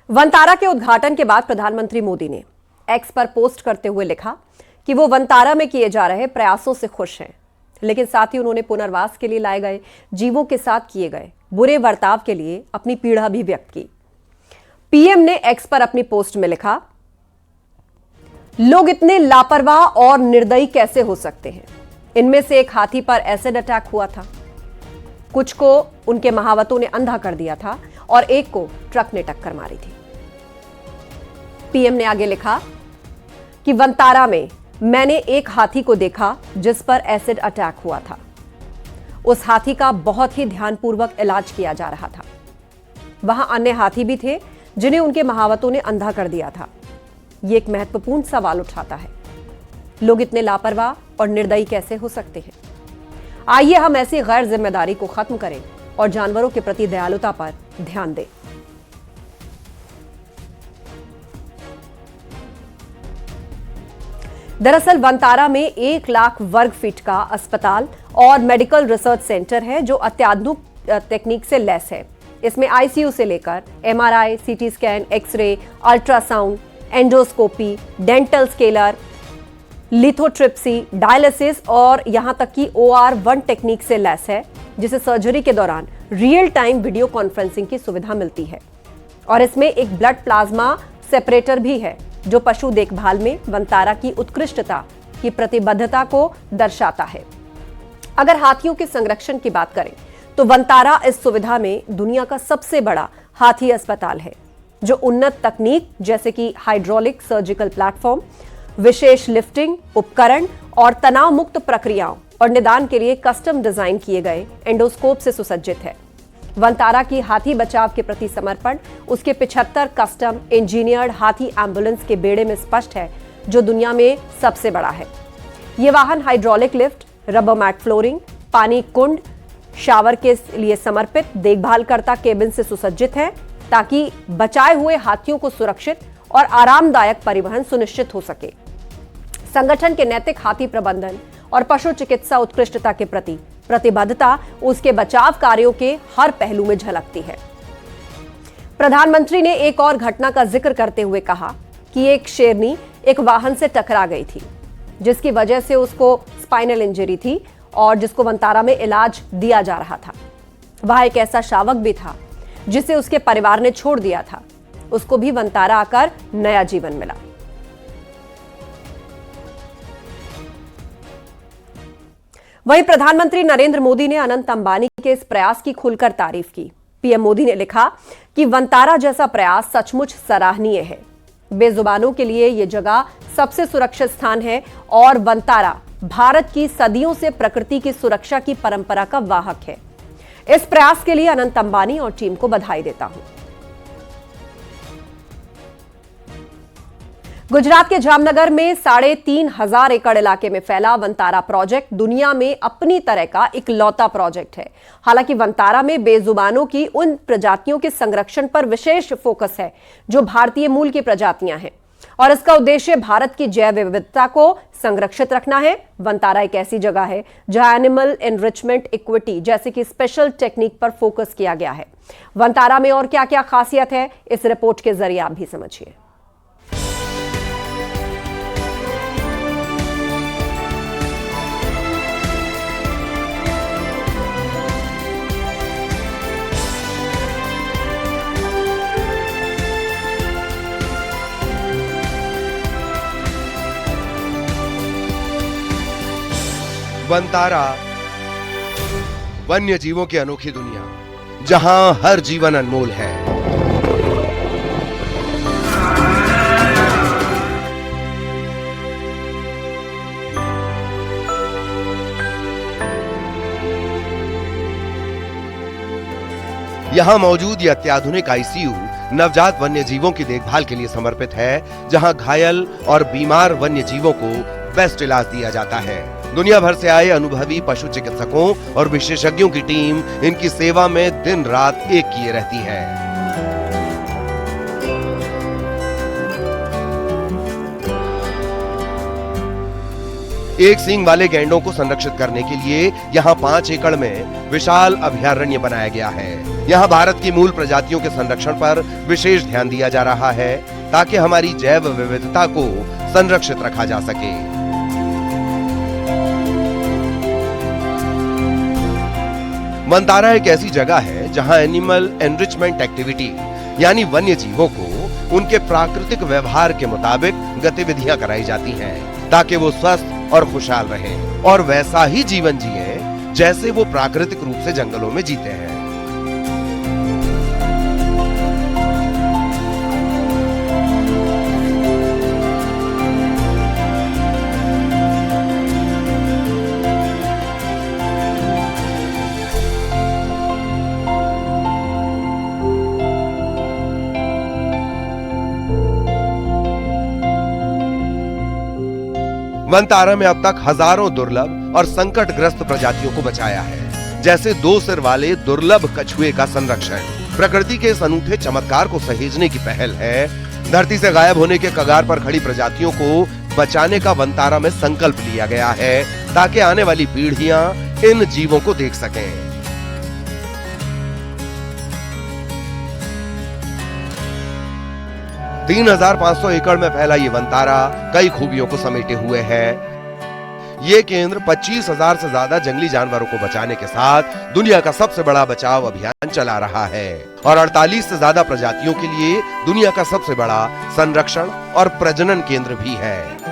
वनतारा के उद्घाटन के बाद प्रधानमंत्री मोदी ने एक्स पर पोस्ट करते हुए लिखा कि वो वनतारा में किए जा रहे प्रयासों से खुश हैं, लेकिन साथ ही उन्होंने पुनर्वास के लिए लाए गए जीवों के साथ किए गए बुरे बर्ताव के लिए अपनी पीड़ा भी व्यक्त की। पीएम ने एक्स पर अपनी पोस्ट में लिखा, लोग इतने लापरवाह और निर्दयी कैसे हो सकते हैं। इनमें से एक हाथी पर एसिड अटैक हुआ था, कुछ को उनके महावतों ने अंधा कर दिया था और एक को ट्रक ने टक्कर मारी थी। पीएम ने आगे लिखा कि वनतारा में मैंने एक हाथी को देखा जिस पर एसिड अटैक हुआ था। उस हाथी का बहुत ही ध्यानपूर्वक इलाज किया जा रहा था। वहां अन्य हाथी भी थे जिन्हें उनके महावतों ने अंधा कर दिया था। यह एक महत्वपूर्ण सवाल उठाता है, लोग इतने लापरवाह और निर्दयी कैसे हो सकते हैं। आइए हम ऐसी गैर जिम्मेदारी को खत्म करें और जानवरों के प्रति दयालुता पर ध्यान दें। दरअसल वनतारा में 1 लाख वर्ग फीट का अस्पताल और मेडिकल रिसर्च सेंटर है जो अत्याधुनिक तकनीक से लैस है। इसमें आईसीयू से लेकर MRI, CT scan, x ray, ultrasound, endoscopy, dental scaler, lithotripsy, dialysis और यहां तक कि OR1 टेक्निक से लैस है, जिसे सर्जरी के दौरान रियल टाइम वीडियो कॉन्फ्रेंसिंग की सुविधा मिलती है। और इसमें एक ब्लड प्लाज्मा सेपरेटर भी है जो पशु देखभाल में वनतारा की उत्कृष्टता की प्रतिबद्धता को दर्शाता है। अगर हाथियों के संरक्षण की बात करें तो वनतारा इस सुविधा में दुनिया का सबसे बड़ा हाथी अस्पताल है, जो उन्नत तकनीक जैसे कि हाइड्रोलिक सर्जिकल प्लेटफॉर्म, विशेष लिफ्टिंग उपकरण और तनाव मुक्त प्रक्रियाओं और निदान के लिए कस्टम डिजाइन किए गए एंडोस्कोप से सुसज्जित है। वनतारा की हाथी बचाव के प्रति समर्पण उसके 75 कस्टम इंजीनियर्ड हाथी एम्बुलेंस के बेड़े में स्पष्ट है, जो दुनिया में सबसे बड़ा है। यह वाहन hydraulic lift, rubber mat flooring, पानी कुंड, शावर के लिए समर्पित देखभालकर्ता केबिन से सुसज्जित है, ताकि बचाए हुए हाथियों को सुरक्षित और आरामदायक परिवहन सुनिश्चित हो सके। संगठन के नैतिक हाथी प्रबंधन और पशु चिकित्सा उत्कृष्टता के प्रति प्रतिबद्धता उसके बचाव कार्यों के हर पहलू में झलकती है। प्रधानमंत्री ने एक और घटना का जिक्र करते हुए कहा कि एक शेरनी एक वाहन से टकरा गई थी, जिसकी वजह से उसको स्पाइनल इंजरी थी और जिसको वनतारा में इलाज दिया जा रहा था। वहां एक ऐसा शावक भी था जिसे उसके परिवार ने छोड़ दिया था, उसको भी वनतारा आकर नया जीवन मिला। वहीं प्रधानमंत्री नरेंद्र मोदी ने अनंत अंबानी के इस प्रयास की खुलकर तारीफ की। पीएम मोदी ने लिखा कि वनतारा जैसा प्रयास सचमुच सराहनीय है। बेजुबानों के लिए यह जगह सबसे सुरक्षित स्थान है और वनतारा भारत की सदियों से प्रकृति की सुरक्षा की परंपरा का वाहक है। इस प्रयास के लिए अनंत अंबानी और टीम को बधाई देता हूं। गुजरात के जामनगर में 3,500 एकड़ इलाके में फैला वनतारा प्रोजेक्ट दुनिया में अपनी तरह का इकलौता प्रोजेक्ट है। हालांकि वनतारा में बेजुबानों की उन प्रजातियों के संरक्षण पर विशेष फोकस है जो भारतीय मूल की प्रजातियां हैं, और इसका उद्देश्य भारत की जैव विविधता को संरक्षित रखना है। वनतारा एक ऐसी जगह है जहां एनिमल एनरिचमेंट इक्विटी जैसे कि स्पेशल टेक्निक पर फोकस किया गया है। वनतारा में और क्या क्या खासियत है, इस रिपोर्ट के जरिए आप भी समझिए। वनतारा, वन्य जीवों की अनोखी दुनिया, जहां हर जीवन अनमोल है। यहां मौजूद यह अत्याधुनिक आईसीयू नवजात वन्य जीवों की देखभाल के लिए समर्पित है, जहां घायल और बीमार वन्य जीवों को बेस्ट इलाज दिया जाता है। दुनिया भर से आए अनुभवी पशु चिकित्सकों और विशेषज्ञों की टीम इनकी सेवा में दिन रात एक किए रहती है। एक सींग वाले गैंडों को संरक्षित करने के लिए यहाँ 5 एकड़ में विशाल अभयारण्य बनाया गया है। यहाँ भारत की मूल प्रजातियों के संरक्षण पर विशेष ध्यान दिया जा रहा है ताकि हमारी जैव विविधता को संरक्षित रखा जा सके। वनतारा एक ऐसी जगह है जहाँ एनिमल एनरिचमेंट एक्टिविटी यानी वन्य जीवों को उनके प्राकृतिक व्यवहार के मुताबिक गतिविधियां कराई जाती हैं ताकि वो स्वस्थ और खुशहाल रहें और वैसा ही जीवन जिए जैसे वो प्राकृतिक रूप से जंगलों में जीते हैं। वनतारा में अब तक हजारों दुर्लभ और संकटग्रस्त प्रजातियों को बचाया है, जैसे 2 सिर वाले दुर्लभ कछुए का संरक्षण। प्रकृति के इस अनूठे चमत्कार को सहेजने की पहल है। धरती से गायब होने के कगार पर खड़ी प्रजातियों को बचाने का वनतारा में संकल्प लिया गया है ताकि आने वाली पीढ़ियां इन जीवों को देख सकें। तीन 3,500 एकड़ में फैला ये वनतारा कई खूबियों को समेटे हुए है। ये केंद्र 25,000 से ज्यादा जंगली जानवरों को बचाने के साथ दुनिया का सबसे बड़ा बचाव अभियान चला रहा है और 48 से ज्यादा प्रजातियों के लिए दुनिया का सबसे बड़ा संरक्षण और प्रजनन केंद्र भी है।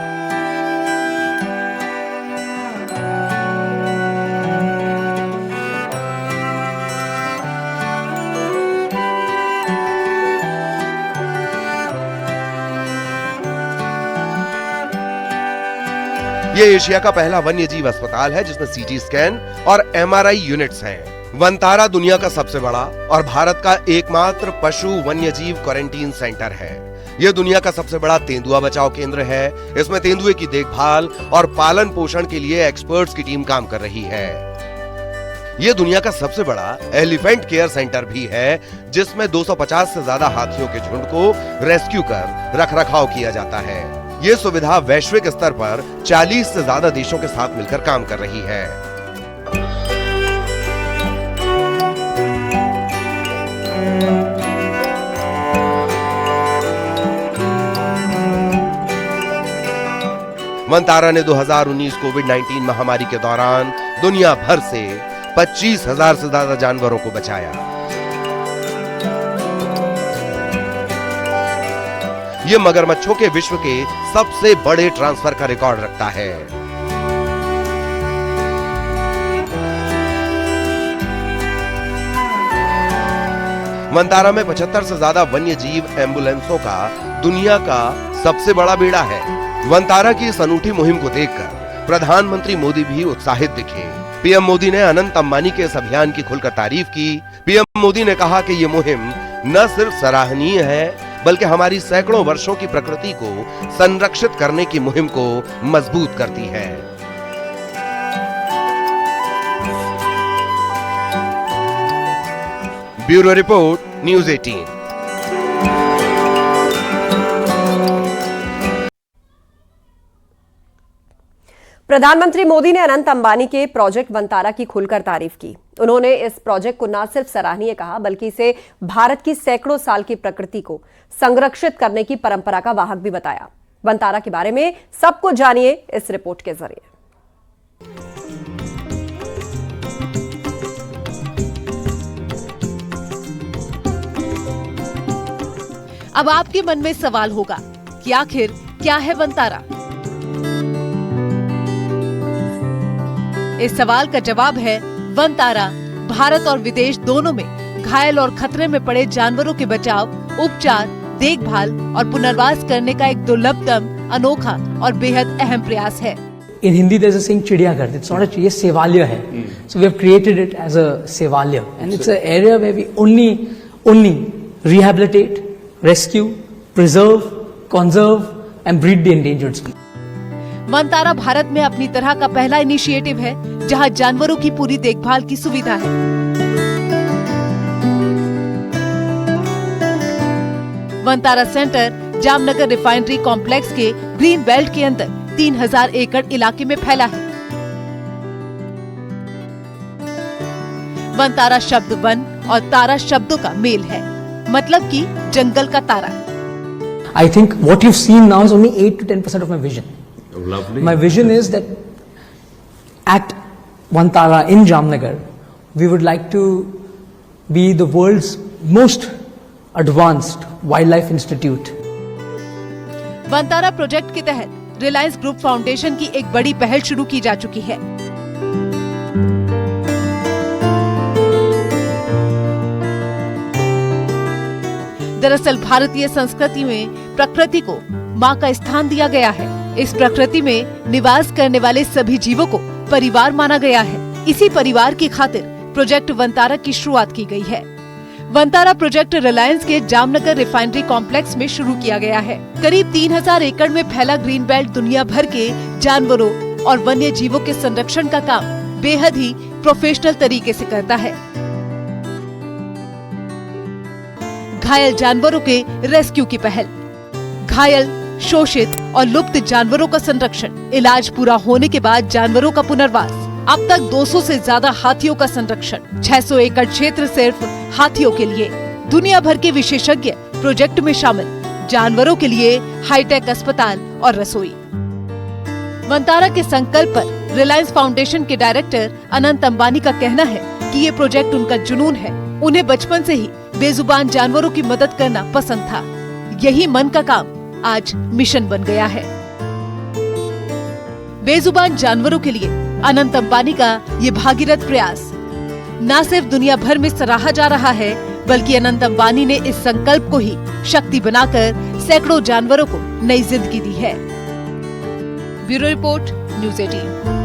ये एशिया का पहला वन्य जीव अस्पताल है जिसमें सीटी स्कैन और एमआरआई यूनिट्स हैं। वनतारा दुनिया का सबसे बड़ा और भारत का एकमात्र पशु वन्य जीव क्वारंटीन सेंटर है। यह दुनिया का सबसे बड़ा तेंदुआ बचाव केंद्र है। इसमें तेंदुए की देखभाल और पालन पोषण के लिए एक्सपर्ट्स की टीम काम कर रही है। यह दुनिया का सबसे बड़ा एलिफेंट केयर सेंटर भी है जिसमें 250 से ज्यादा हाथियों के झुंड को रेस्क्यू कर रखरखाव किया जाता है। ये सुविधा वैश्विक स्तर पर 40 से ज्यादा देशों के साथ मिलकर काम कर रही है। वनतारा ने 2019 कोविड-19 महामारी के दौरान दुनिया भर से 25,000 से ज्यादा जानवरों को बचाया। ये मगरमच्छों के विश्व के सबसे बड़े ट्रांसफर का रिकॉर्ड रखता है। वनतारा में 75 से ज्यादा वन्य जीव एम्बुलेंसों का दुनिया का सबसे बड़ा बेड़ा है। वनतारा की इस अनूठी मुहिम को देखकर प्रधानमंत्री मोदी भी उत्साहित दिखे। पीएम मोदी ने अनंत अंबानी के इस अभियान की खुलकर तारीफ की। पीएम मोदी ने कहा कि ये मुहिम न सिर्फ सराहनीय है बल्कि हमारी सैकड़ों वर्षों की प्रकृति को संरक्षित करने की मुहिम को मजबूत करती है। Bureau report, news 18। प्रधानमंत्री मोदी ने अनंत अंबानी के प्रोजेक्ट वनतारा की खुलकर तारीफ की। उन्होंने इस प्रोजेक्ट को न सिर्फ सराहनीय कहा बल्कि इसे भारत की सैकड़ों साल की प्रकृति को संरक्षित करने की परंपरा का वाहक भी बताया। वनतारा के बारे में सब कुछ जानिए इस रिपोर्ट के जरिए। अब आपके मन में सवाल होगा कि आखिर क्या है वनतारा? इस सवाल का जवाब है वनतारा भारत और विदेश दोनों में घायल और खतरे में पड़े जानवरों के बचाव, उपचार, देखभाल और पुनर्वास करने का एक दुर्लभतम, अनोखा और बेहद अहम प्रयास है। In Hindi there's a saying चिड़ियाघर, it's not a ये सेवालय है। So we have created it as a Sevalaya and it's an area where we only rehabilitate, rescue, preserve, conserve and breed the endangered species. Vantara Bharat में अपनी तरह का पहला initiative है जहां जानवरों की पूरी देखभाल की सुविधा है। Vantara centre Jamnagar refinery complex के ग्रीन बेल्ट के अंदर 3000 एकड़ इलाके में फैला है। वनतारा शब्द वन और तारा शब्दों का मेल है, मतलब कि जंगल का तारा। I think what you've seen now is only 8 to 10% of my vision. Lovely. My vision is that at Vantara in Jamnagar, we would like to be the world's most advanced wildlife institute. Vantara project के तहत Reliance group foundation की एक बड़ी पहल शुरू की जा चुकी है। दरअसल भारतीय संस्कृति में प्रकृति को माँ का स्थान दिया गया है। इस प्रकृति में निवास करने वाले सभी जीवों को परिवार माना गया है। इसी परिवार की खातिर प्रोजेक्ट वनतारा की शुरुआत की गई है। वनतारा प्रोजेक्ट रिलायंस के जामनगर रिफाइनरी कॉम्प्लेक्स में शुरू किया गया है। करीब 3000 एकड़ में फैला ग्रीन बेल्ट दुनिया भर के जानवरों और वन्य जीवों के संरक्षण का काम बेहद ही प्रोफेशनल तरीके से करता है। घायल जानवरों के रेस्क्यू की पहल, घायल, शोषित और लुप्त जानवरों का संरक्षण, इलाज पूरा होने के बाद जानवरों का पुनर्वास, अब तक 200 से ज्यादा हाथियों का संरक्षण, 600 एकड़ क्षेत्र सिर्फ हाथियों के लिए, दुनिया भर के विशेषज्ञ प्रोजेक्ट में शामिल, जानवरों के लिए हाईटेक अस्पताल और रसोई। वनतारा के संकल्प पर रिलायंस फाउंडेशन के डायरेक्टर अनंत अंबानी का कहना है कि ये प्रोजेक्ट उनका जुनून है। उन्हें बचपन से ही बेजुबान जानवरों की मदद करना पसंद था। यही मन का काम आज मिशन बन गया है। बेजुबान जानवरों के लिए अनंत अंबानी का ये भागीरथ प्रयास न सिर्फ दुनिया भर में सराहा जा रहा है, बल्कि अनंत अंबानी ने इस संकल्प को ही शक्ति बनाकर सैकड़ों जानवरों को नई जिंदगी दी है। Bureau report, news 18।